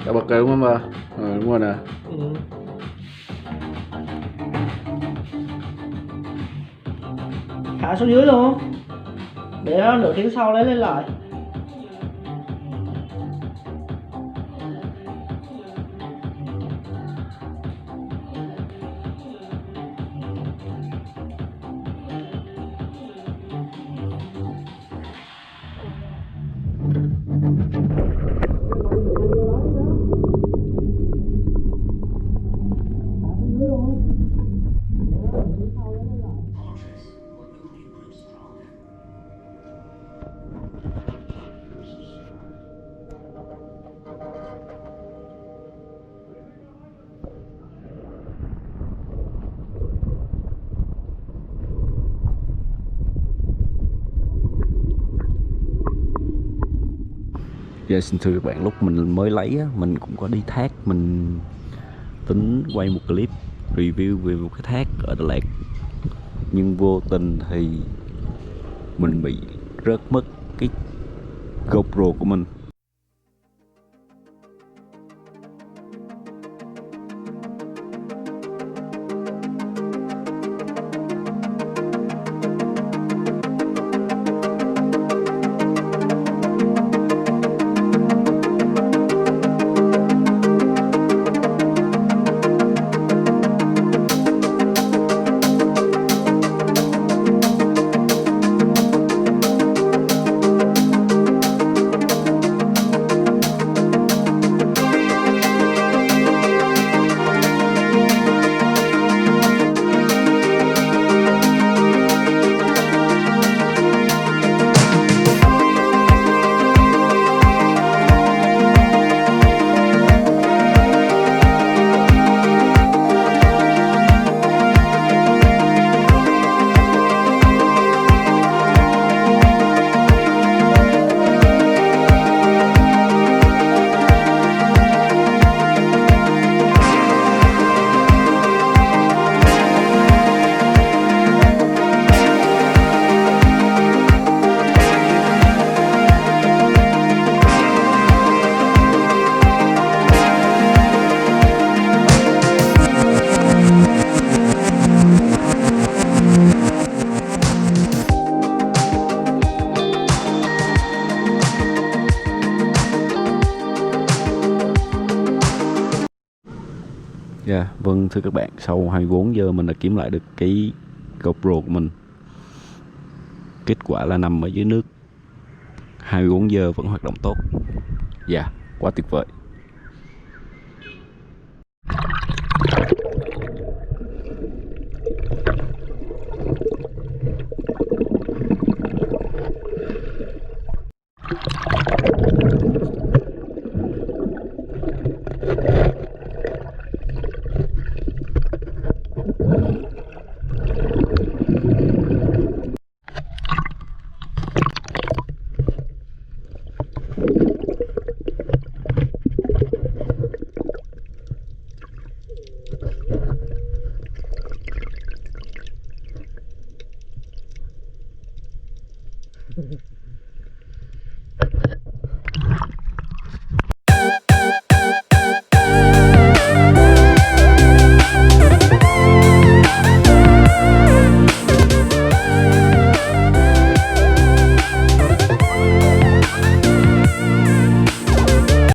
Đã bật rồi đúng không ba? Đúng rồi nè. Thả xuống dưới luôn, để nó nửa tiếng sau lấy lên lại. Dạ xin thưa các bạn, lúc mình mới lấy á, mình cũng có đi thác, mình tính quay một clip review về một cái thác ở Đà Lạt, nhưng vô tình thì mình bị rớt mất cái GoPro của mình. Dạ, vâng thưa các bạn, sau 24 giờ mình đã kiếm lại được cái GoPro của mình. Kết quả là nằm ở dưới nước, 24 giờ vẫn hoạt động tốt. Dạ, quá tuyệt vời.